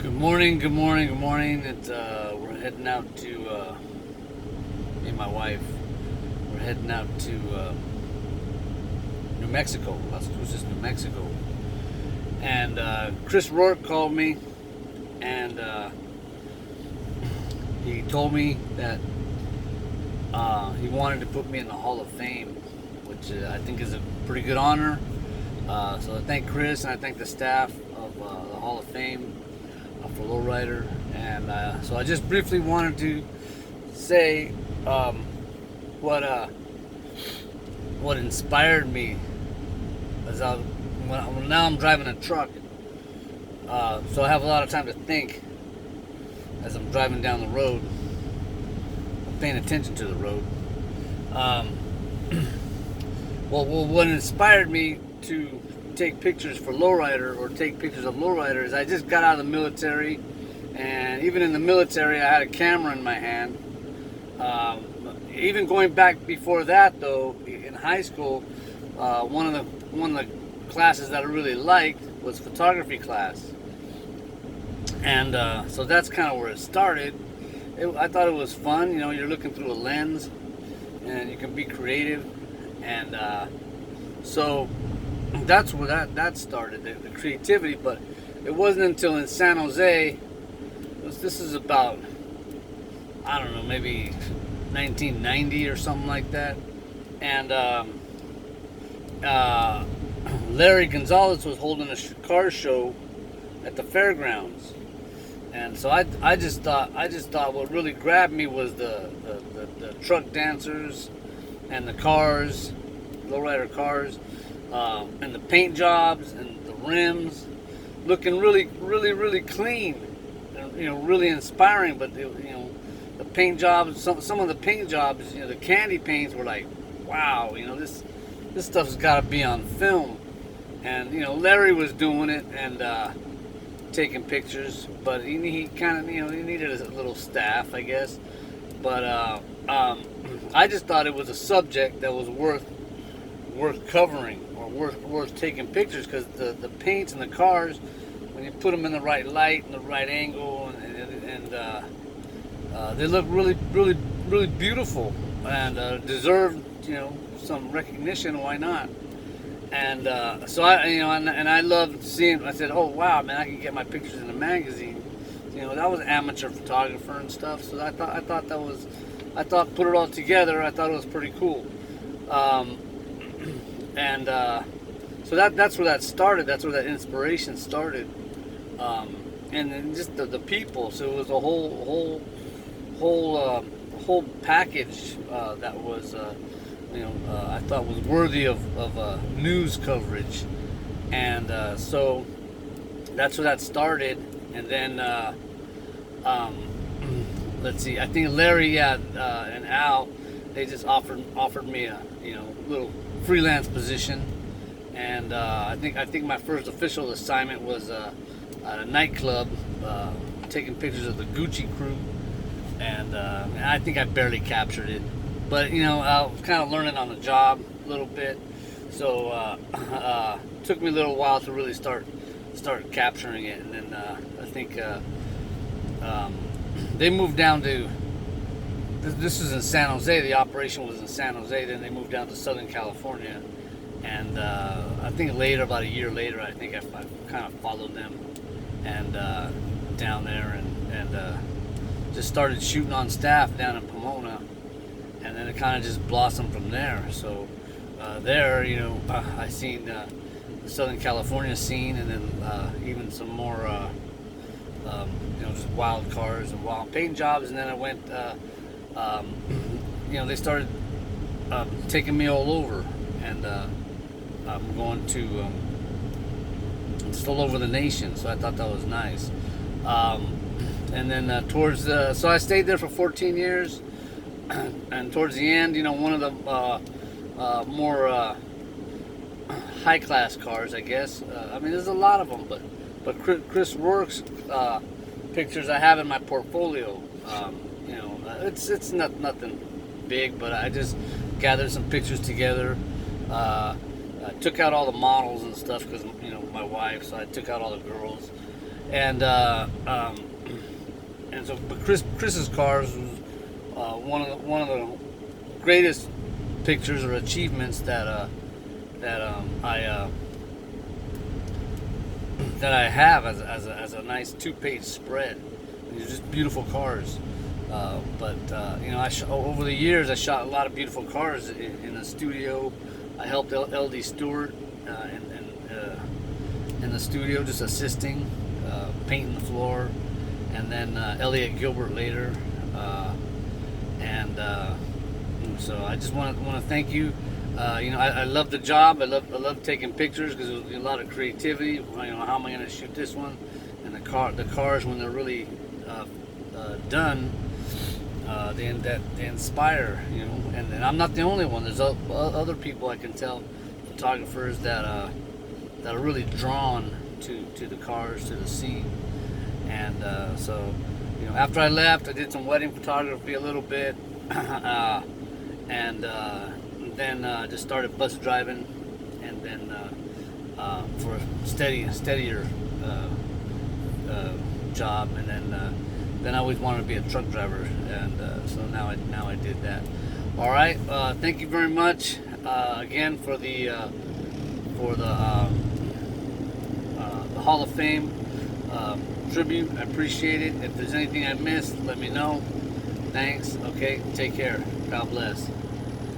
Good morning, good morning, good morning. We're heading out to me and my wife. We're heading out to New Mexico, Las Cruces, New Mexico. And Chris Rourke called me, and he told me that he wanted to put me in the Hall of Fame, which I think is a pretty good honor. So I thank Chris and I thank the staff of the Hall of Fame for Lowrider, and so I just briefly wanted to say what inspired me as now I'm driving a truck, so I have a lot of time to think as I'm driving down the road. I'm paying attention to the road. Well, what inspired me to take pictures for Lowrider or take pictures of Lowrider is I just got out of the military, and even in the military I had a camera in my hand. Even going back before that though, in high school, one of the classes that I really liked was photography class, and so that's kind of where it started. I thought it was fun, you're looking through a lens and you can be creative, and so that's where that started, the creativity. But it wasn't until in San Jose, this is about, I don't know, maybe 1990 or something like that, and Larry Gonzalez was holding a car show at the fairgrounds, and so I just thought what really grabbed me was the truck dancers and the cars, lowrider cars. And the paint jobs and the rims looking really clean, and, really inspiring. But the paint jobs, some of the paint jobs, the candy paints were like, wow, this stuff's got to be on film. And Larry was doing it and taking pictures, but he kind of he needed a little staff, I guess. But I just thought it was a subject that was worth covering, or worth taking pictures, because the paints and the cars, when you put them in the right light and the right angle, and they look really beautiful, and deserve some recognition. Why not? And so I loved seeing. I said, oh wow, man, I can get my pictures in a magazine. That was amateur photographer and stuff. So I thought put it all together, I thought it was pretty cool. And so that's where that started. That's where that inspiration started, and then just the people. So it was a whole package that was I thought was worthy of news coverage, and so that's where that started. And then let's see, I think Larry, and Al, they just offered me a little freelance position, and I think my first official assignment was at a nightclub, taking pictures of the Gucci crew, and I think I barely captured it, but I was kind of learning on the job a little bit, so it took me a little while to really start capturing it. And then I think they moved down to. This was in San Jose. The operation was in San Jose. Then they moved down to Southern California, and I think later, about a year later, I think I kind of followed them and down there, and just started shooting on staff down in Pomona, and then it kind of just blossomed from there. So there, I seen the Southern California scene, and then even some more, just wild cars and wild paint jobs, and then I went. They started taking me all over, and I'm going to just all over the nation. So I thought that was nice. And then so I stayed there for 14 years, and towards the end, one of the more high class cars, I guess. There's a lot of them, but Chris Rourke's pictures I have in my portfolio. It's nothing big, but I just gathered some pictures together. I took out all the models and stuff because my wife, so I took out all the girls, And and so, but Chris's cars was one of the greatest pictures or achievements that I have as a nice 2-page spread. These are just beautiful cars. But you know, over the years I shot a lot of beautiful cars in the studio. I helped LD Stewart in the studio, just assisting, painting the floor, and then Elliot Gilbert later. And so I just want to thank you. You know, I love the job. I love taking pictures because there's a lot of creativity. You know, how am I going to shoot this one? And the cars when they're really done, they inspire. You know, and I'm not the only one. There's other people I can tell, photographers that are really drawn to the cars, to the scene. And so, you know, after I left, I did some wedding photography a little bit, and then just started bus driving, and then for a steadier job, and then I always wanted to be a truck driver, and so now I did that. All right, thank you very much again for the Hall of Fame tribute. I appreciate it. If there's anything I missed, let me know. Thanks. Okay, take care. God bless.